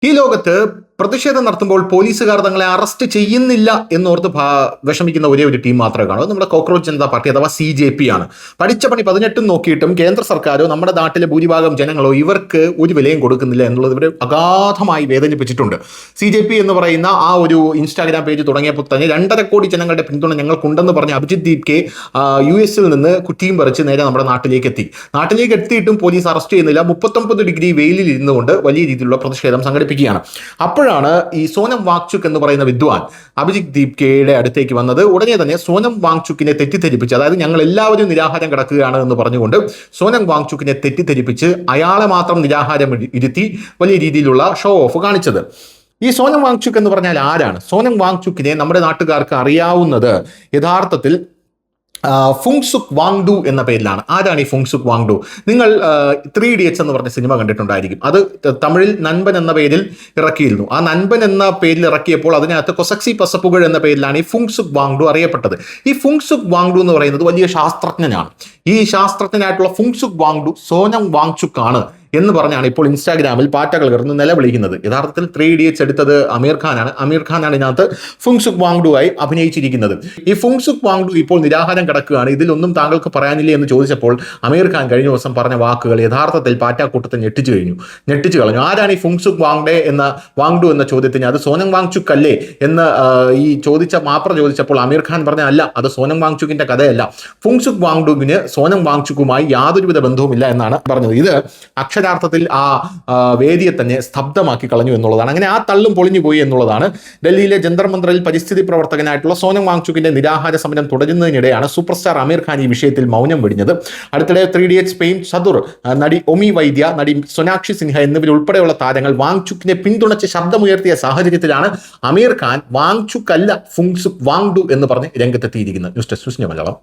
ഈ ലോകത്ത് പ്രതിഷേധം നടത്തുമ്പോൾ പോലീസുകാർ തങ്ങളെ അറസ്റ്റ് ചെയ്യുന്നില്ല എന്നോർത്ത് വിഷമിക്കുന്ന ഒരേ ഒരു ടീം മാത്രമേ കാണൂ. നമ്മുടെ കോക്രോച്ച് ജനതാ പാർട്ടി അഥവാ CJP ആണ്. പഠിച്ച പണി 18 നോക്കിയിട്ടും കേന്ദ്ര സർക്കാരോ നമ്മുടെ നാട്ടിലെ ഭൂരിഭാഗം ജനങ്ങളോ ഇവർക്ക് ഒരു വിലയും കൊടുക്കുന്നില്ല എന്നുള്ളത് ഇവരെ അഗാധമായി വേദനിപ്പിച്ചിട്ടുണ്ട്. CJP എന്ന് പറയുന്ന ആ ഒരു ഇൻസ്റ്റാഗ്രാം പേജ് തുടങ്ങിയപ്പോൾ തന്നെ 2.5 കോടി ജനങ്ങളുടെ പിന്തുണ ഞങ്ങൾക്കുണ്ടെന്ന് പറഞ്ഞ അഭിജിത് ദീപ്കെ US നിന്ന് കുറ്റിയും പറിച്ച് നേരെ നമ്മുടെ നാട്ടിലേക്ക് എത്തിയിട്ടും പോലീസ് അറസ്റ്റ് ചെയ്യുന്നില്ല. 39 ഡിഗ്രി വെയിലിൽ ഇരുന്നുകൊണ്ട് വലിയ രീതിയിലുള്ള പ്രതിഷേധം സംഘടിപ്പിക്കുകയാണ്. അപ്പോഴാണ് ഈ സോനം വാങ്ചുക് എന്ന് പറയുന്ന വിദ്വാൻ അഭിജിത് ദീപ്കയുടെ അടുത്തേക്ക് വന്നത്. ഉടനെ തന്നെ സോനം വാങ്ചുക്കിനെ തെറ്റിദ്ധരിപ്പിച്ച്, അതായത് ഞങ്ങൾ എല്ലാവരും നിരാഹാരം കിടക്കുകയാണ് എന്ന് പറഞ്ഞുകൊണ്ട് സോനം വാങ്ചുക്കിനെ തെറ്റിദ്ധരിപ്പിച്ച് അയാളെ മാത്രം നിരാഹാരം ഇരുത്തി വലിയ രീതിയിലുള്ള ഷോ ഓഫ് കാണിച്ചത്. ഈ സോനം വാങ്ചുക് എന്ന് പറഞ്ഞാൽ ആരാണ്? സോനം വാങ്ചുക്കിനെ നമ്മുടെ നാട്ടുകാർക്ക് അറിയാവുന്നത് യഥാർത്ഥത്തിൽ ഫുങ്സുക് വാങ്ഡു എന്ന പേരിലാണ്. ആരാണ് ഈ ഫുങ്സുക് വാങ്ഡു? നിങ്ങൾ 3 Idiots എന്ന് പറഞ്ഞ സിനിമ കണ്ടിട്ടുണ്ടായിരിക്കും. അത് തമിഴിൽ നൻപൻ എന്ന പേരിൽ ഇറക്കിയിരുന്നു. ആ നൻപൻ എന്ന പേരിൽ ഇറക്കിയപ്പോൾ അതിനകത്ത് കൊസക്സി പസപ്പുകൾ എന്ന പേരിലാണ് ഈ ഫുങ്സുക് വാങ്ഡു അറിയപ്പെട്ടത്. ഈ ഫുങ്സുക് വാങ്ഡു എന്ന് പറയുന്നത് വലിയ ശാസ്ത്രജ്ഞനാണ്. ഈ ശാസ്ത്രജ്ഞനായിട്ടുള്ള ഫുങ്സുക് വാങ്ഡു സോനം വാങ്ചുക് ആണ് എന്ന് പറഞ്ഞാണ് ഇപ്പോൾ ഇൻസ്റ്റാഗ്രാമിൽ പാറ്റകൾ കിടന്ന് നിലവിളിക്കുന്നത്. യഥാർത്ഥത്തിൽ 3 Idiots എടുത്തത് അമീർ ഖാനാണ് ഇതിനകത്ത് ഫുങ്സുക് വാങ്ഡു ആയി അഭിനയിച്ചിരിക്കുന്നത്. ഈ ഫുങ്സുക് വാങ്ഡു ഇപ്പോൾ നിരാഹാരം കിടക്കുകയാണ്, ഇതിലൊന്നും താങ്കൾക്ക് പറയാനില്ലേ എന്ന് ചോദിച്ചപ്പോൾ അമീർ ഖാൻ കഴിഞ്ഞ ദിവസം പറഞ്ഞ വാക്കുകൾ യഥാർത്ഥത്തിൽ പാറ്റാക്കൂട്ടത്തെ ഞെട്ടിച്ചു കളഞ്ഞു. ആരാണ് ഈ ഫുങ്സുക് വാങ്ഡു എന്ന ചോദ്യത്തിന് അത് സോനം വാങ്ചുക് അല്ലേ എന്ന് ഈ മാപ്ര ചോദിച്ചപ്പോൾ അമീർ ഖാൻ പറഞ്ഞ അല്ല, അത് സോനം വാങ്ചുക്കിന്റെ കഥയല്ല, ഫുങ്സുക് വാങ്ഡുവിന് സോനം വാങ്ചുക്കുമായി യാതൊരുവിധ ബന്ധവുമില്ല എന്നാണ് പറഞ്ഞത്. ഇത് അക്ഷരാർത്ഥത്തിൽ ആ വേദിയെ തന്നെ സ്തബ്ധമാക്കി കളഞ്ഞു എന്നുള്ളതാണ്. അങ്ങനെ ആ തള്ളും പൊളിഞ്ഞു പോയി എന്നുള്ളതാണ്. ഡൽഹിയിലെ ജന്തർ മന്ദറിൽ പരിസ്ഥിതി പ്രവർത്തകനായിട്ടുള്ള സോനം വാങ്ചുക്കിന്റെ നിരാഹാര സമരം തുടരുന്നതിനിടെയാണ് സൂപ്പർ സ്റ്റാർ അമീർ ഖാൻ ഈ വിഷയത്തിൽ മൗനം വെടിഞ്ഞത്. അടുത്തിടെ 3 Idiots ഫെയിം ചതുർ, നടി ഒമി വൈദ്യ, നടി സൊനാക്ഷി സിൻഹ എന്നിവരുൾപ്പെടെയുള്ള താരങ്ങൾ വാങ്ചുക്കിനെ പിന്തുണച്ച് ശബ്ദമുയർത്തിയ സാഹചര്യത്തിലാണ് അമീർ ഖാൻ വാങ്ചുക് അല്ല ഫുങ്സുക് വാങ്ഡു എന്ന് പറഞ്ഞ് രംഗത്തെത്തിയിരിക്കുന്നത്. News desk Malayalam.